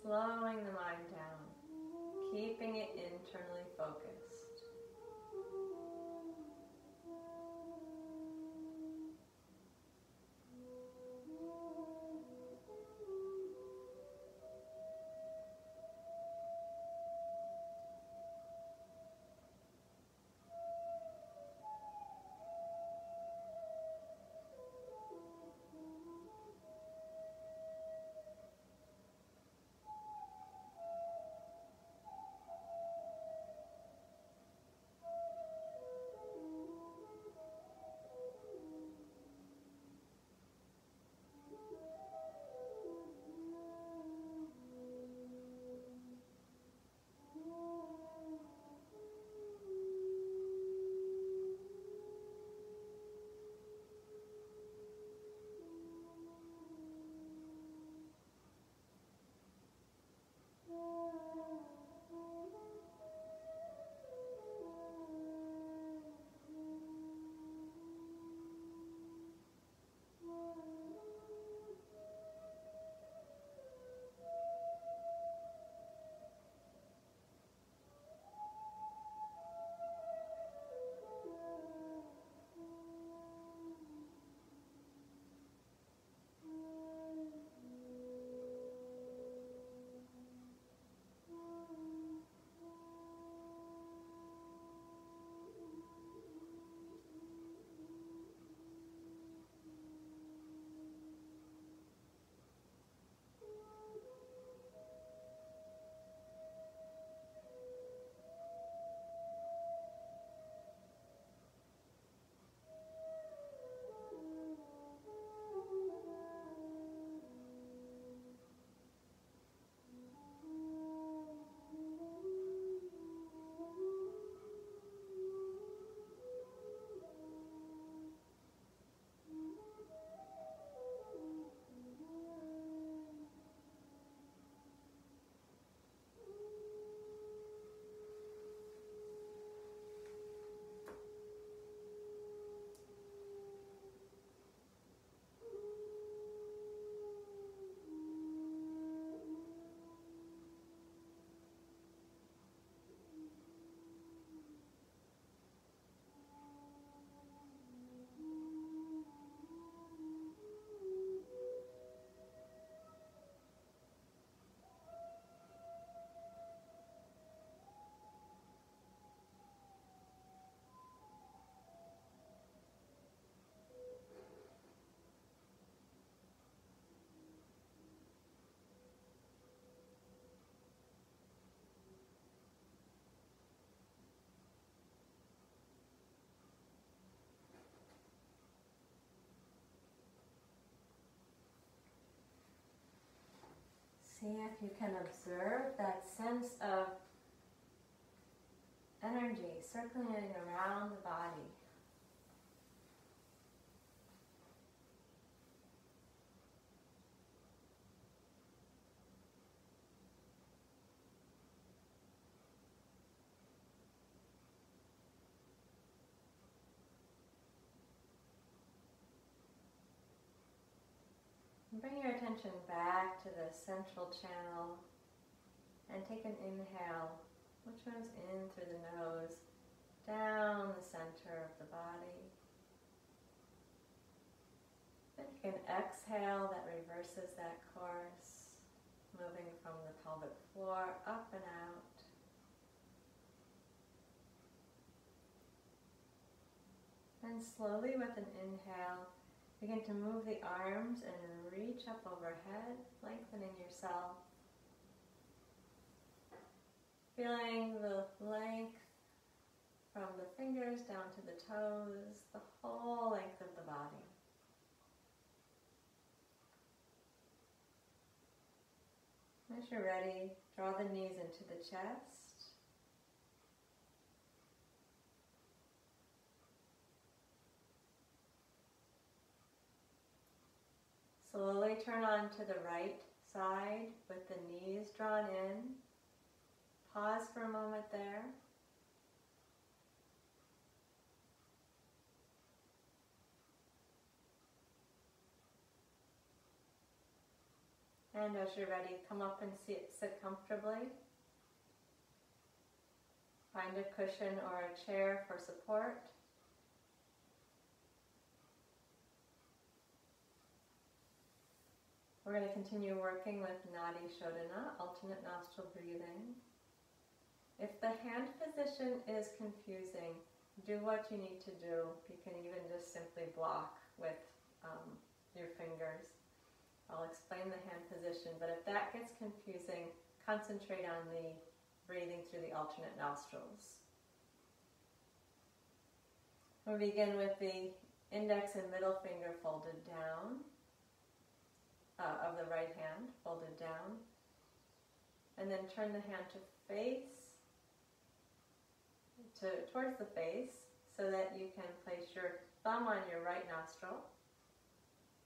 Slowing the mind down, keeping it internally focused. See if you can observe that sense of energy circulating around the body. And bring your attention back to the central channel and take an inhale, which moves in through the nose, down the center of the body. Then you can exhale that reverses that course, moving from the pelvic floor up and out. And slowly with an inhale, begin to move the arms and reach up overhead, lengthening yourself. Feeling the length from the fingers down to the toes, the whole length of the body. As you're ready, draw the knees into the chest. Slowly turn on to the right side with the knees drawn in. Pause for a moment there. And as you're ready, come up and sit comfortably. Find a cushion or a chair for support. We're going to continue working with Nadi Shodhana, alternate nostril breathing. If the hand position is confusing, do what you need to do. You can even just simply block with your fingers. I'll explain the hand position, but if that gets confusing, concentrate on the breathing through the alternate nostrils. We'll begin with the index and middle finger folded down, of the right hand, folded down. And then turn the hand towards the face so that you can place your thumb on your right nostril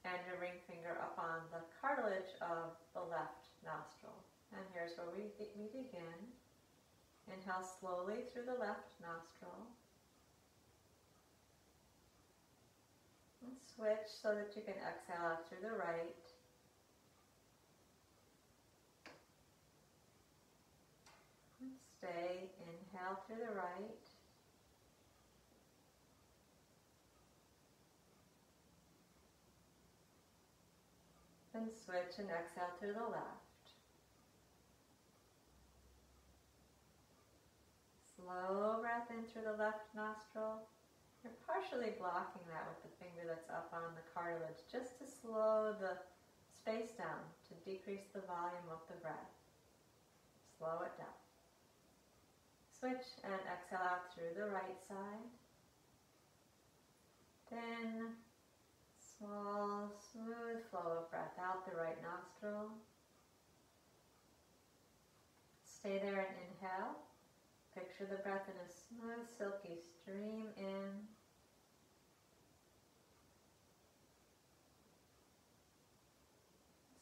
and your ring finger up on the cartilage of the left nostril. And here's where we begin. Inhale slowly through the left nostril. And switch so that you can exhale out through the right. And stay. Inhale through the right. Then switch and exhale through the left. Slow breath in through the left nostril. You're partially blocking that with the finger that's up on the cartilage just to slow the space down, to decrease the volume of the breath. Slow it down. Switch and exhale out through the right side. Then small, smooth flow of breath out the right nostril. Stay there and inhale. Picture the breath in a smooth, silky stream in.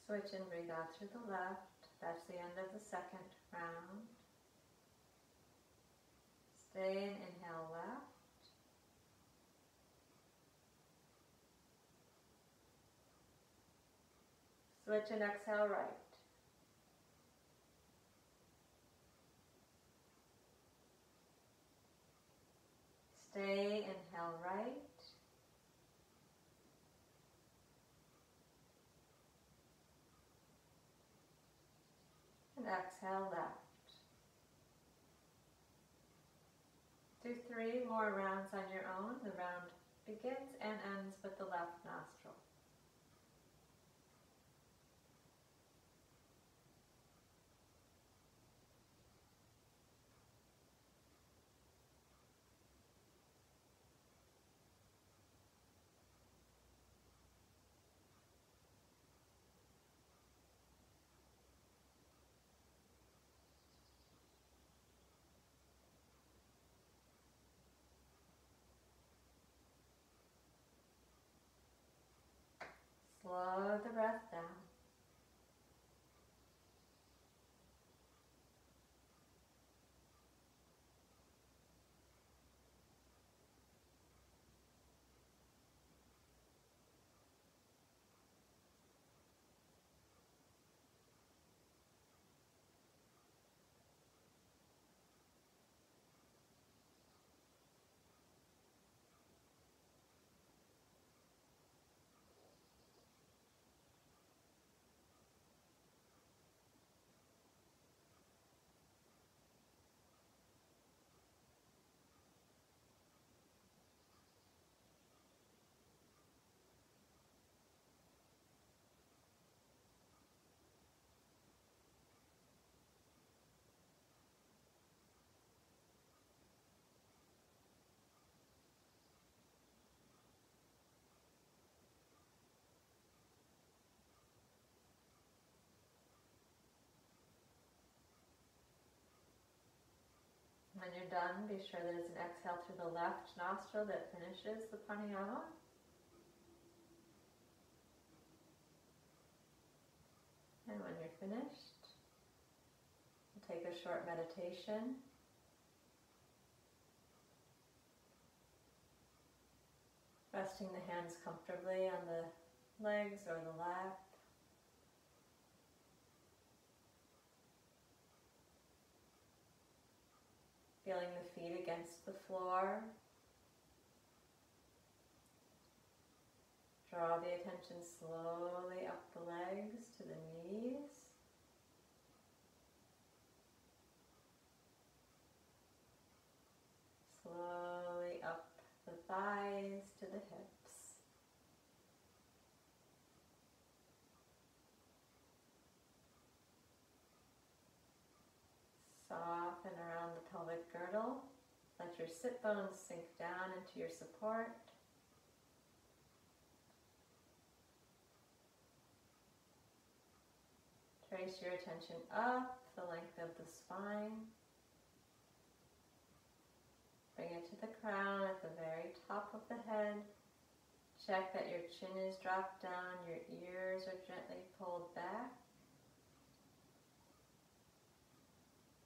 Switch and breathe out through the left. That's the end of the second round. Stay and inhale left. Switch and exhale right. Stay, inhale right. And exhale left. Do 3 more rounds on your own. The round begins and ends with the left nostril. slow the breath down. When you're done, be sure there's an exhale through the left nostril that finishes the pranayama. And when you're finished, we'll take a short meditation. Resting the hands comfortably on the legs or the lap. Feeling the feet against the floor. Draw the attention slowly up the legs to the knees. Slowly up the thighs to the hips. Soften around the pelvic girdle. Let your sit bones sink down into your support. Trace your attention up the length of the spine. Bring it to the crown at the very top of the head. Check that your chin is dropped down, your ears are gently pulled back.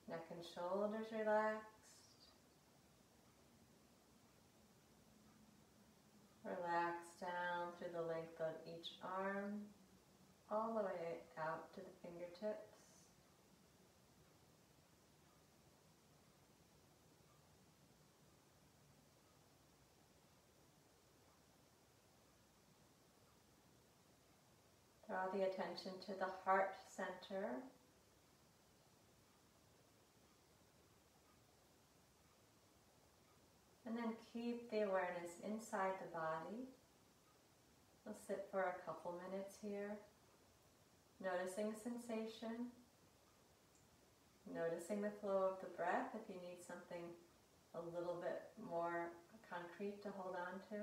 Neck and shoulders relaxed. Relax down through the length of each arm, all the way out to the fingertips. Draw the attention to the heart center. And then keep the awareness inside the body. We'll sit for a couple minutes here, noticing sensation, noticing the flow of the breath if you need something a little bit more concrete to hold on to,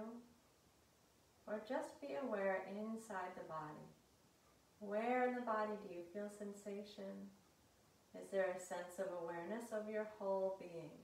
or just be aware inside the body. Where in the body do you feel sensation? Is there a sense of awareness of your whole being?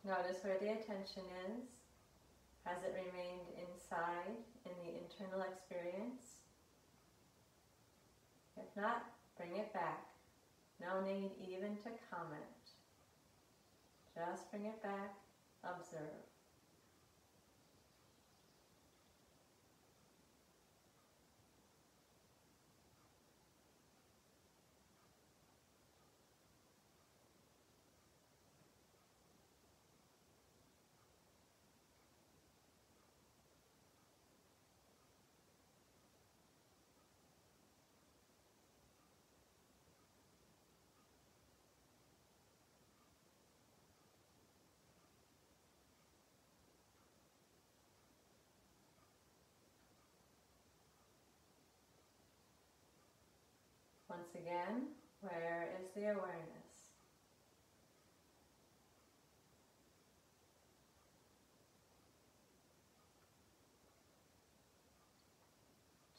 Notice where the attention is. Has it remained inside in the internal experience? If not, bring it back. No need even to comment. Just bring it back, observe. Once again, where is the awareness?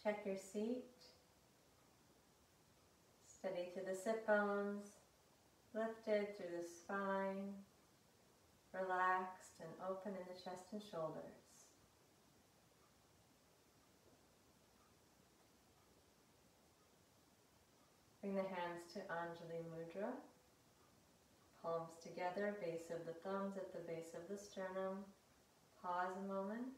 Check your seat. Steady through the sit bones, lifted through the spine, relaxed and open in the chest and shoulders. Bring the hands to Anjali Mudra. Palms together, base of the thumbs at the base of the sternum. Pause a moment.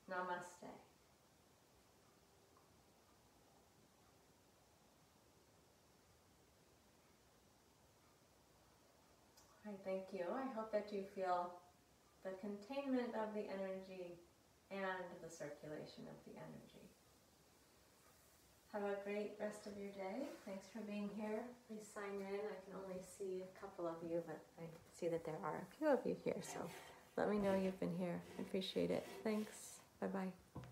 Namaste. All right, thank you. I hope that you feel the containment of the energy and the circulation of the energy. Have a great rest of your day. Thanks for being here. Please sign in. I can only see a couple of you, but I see that there are a few of you here, so let me know you've been here. I appreciate it. Thanks. Bye-bye.